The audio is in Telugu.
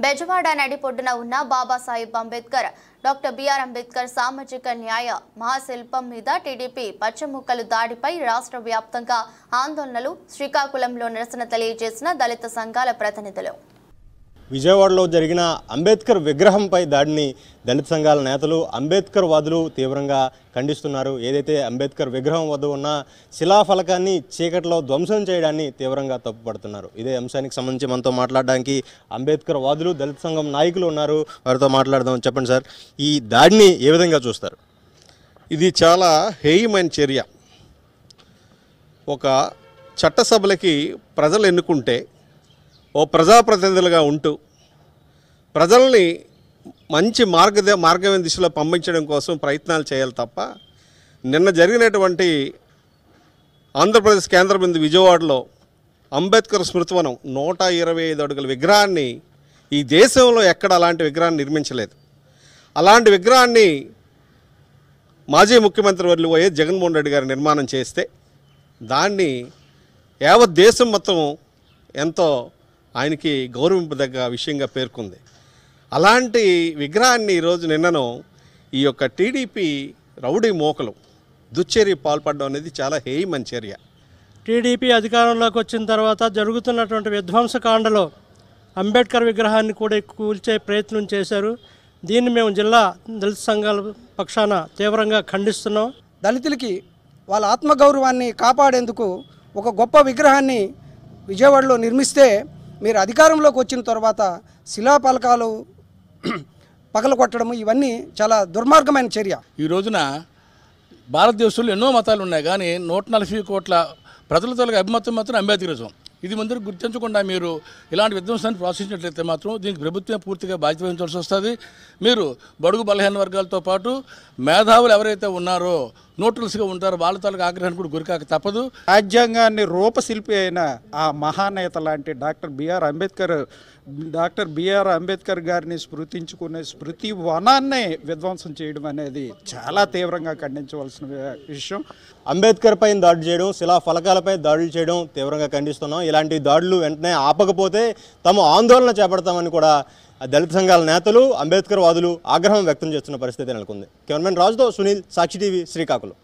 బెజవాడ నడిపొడ్డున ఉన్న బాబాసాహెబ్ అంబేద్కర్ డాక్టర్ బిఆర్ అంబేద్కర్ సామాజిక న్యాయ మహాశిల్పం మీద టీడీపీ పచ్చముక్కలు దాడిపై రాష్ట్ర వ్యాప్తంగా ఆందోళనలు, శ్రీకాకుళంలో నిరసన తెలియజేసిన దళిత సంఘాల ప్రతినిధులు. విజయవాడలో జరిగిన అంబేద్కర్ విగ్రహంపై దాడిని దళిత సంఘాల నేతలు, అంబేద్కర్ వాదులు తీవ్రంగా ఖండిస్తున్నారు. ఏదైతే అంబేద్కర్ విగ్రహం వద్ద ఉన్న శిలాఫలకాన్ని చీకట్లో ధ్వంసం చేయడాన్ని తీవ్రంగా తప్పుపడుతున్నారు. ఇదే అంశానికి సంబంధించి మనతో మాట్లాడడానికి అంబేద్కర్ వాదులు, దళిత సంఘం నాయకులు ఉన్నారు. వారితో మాట్లాడదాం. చెప్పండి సార్, ఈ దాడిని ఏ విధంగా చూస్తారు? ఇది చాలా హేయమైన చర్య. ఒక చట్టసభలకి ప్రజలు ఎన్నుకుంటే ఓ ప్రజాప్రతినిధులుగా ఉంటూ ప్రజల్ని మంచి మార్గమైన దిశలో పంపించడం కోసం ప్రయత్నాలు చేయాలి తప్ప, నిన్న జరిగినటువంటి ఆంధ్రప్రదేశ్ కేంద్ర బిందు విజయవాడలో అంబేద్కర్ స్మృతివనం 125 అడుగుల విగ్రహాన్ని ఈ దేశంలో ఎక్కడ అలాంటి విగ్రహాన్ని నిర్మించలేదు. అలాంటి విగ్రహాన్ని మాజీ ముఖ్యమంత్రి వర్యులు వైఎస్ జగన్మోహన్ రెడ్డి గారు నిర్మాణం చేస్తే దాన్ని యావత్ దేశం మొత్తం ఎంతో ఆయనకి గౌరవింపదగ్గ విషయంగా పేర్కొంది. అలాంటి విగ్రహాన్ని ఈరోజు నిన్నను ఈ యొక్క టీడీపీ రౌడీ మోకలు దుశ్చర్య పాల్పడడం అనేది చాలా హేయమైన చర్య. టీడీపీ అధికారంలోకి వచ్చిన తర్వాత జరుగుతున్నటువంటి విధ్వంసకాండలో అంబేద్కర్ విగ్రహాన్ని కూడా కూల్చే ప్రయత్నం చేశారు. దీన్ని మేము జిల్లా దళిత సంఘాల పక్షాన తీవ్రంగా ఖండిస్తున్నాం. దళితులకి వాళ్ళ ఆత్మగౌరవాన్ని కాపాడేందుకు ఒక గొప్ప విగ్రహాన్ని విజయవాడలో నిర్మిస్తే మీరు అధికారంలోకి వచ్చిన తర్వాత శిలాఫలకాలు పగలగొట్టడం ఇవన్నీ చాలా దుర్మార్గమైన చర్య. ఈ రోజున భారతదేశంలో ఎన్నో మతాలు ఉన్నాయి, కానీ 140 కోట్ల ప్రజలతో అభిమతం మాత్రం అంబేద్కరిజం. ఇది ముందర గుర్తించకుండా మీరు ఇలాంటి విధ్వంసాన్ని ప్రోత్సహించినట్లయితే మాత్రం దీనికి ప్రభుత్వం పూర్తిగా బాధ్యత వహించాల్సి వస్తుంది. మీరు బడుగు బలహీన వర్గాలతో పాటు మేధావులు ఎవరైతే ఉన్నారో, న్యూట్రల్స్గా ఉంటారో వాళ్ళ తాలూకు ఆగ్రహానికి కూడా గురికాక తప్పదు. రాజ్యాంగాన్ని రూపశిల్పి అయిన ఆ మహానేత లాంటి డాక్టర్ బిఆర్ అంబేద్కర్ గారిని స్మృతించుకునే స్మృతి వనాన్నే విధ్వంసం చేయడం అనేది చాలా తీవ్రంగా ఖండించవలసిన విషయం. అంబేద్కర్ పైన దాడి చేయడం, శిలా ఫలకాలపై దాడులు చేయడం తీవ్రంగా ఖండిస్తున్నాం. ఇలాంటి దాడులు వెంటనే ఆపకపోతే తాము ఆందోళన చేపడతామని కూడా దళిత సంఘాల నేతలు, అంబేద్కర్ వాదులు ఆగ్రహం వ్యక్తం చేస్తున్న పరిస్థితి నెలకొంది. కెమెరామెన్ రాజుతో సునీల్, సాక్షి టీవీ, శ్రీకాకుళం.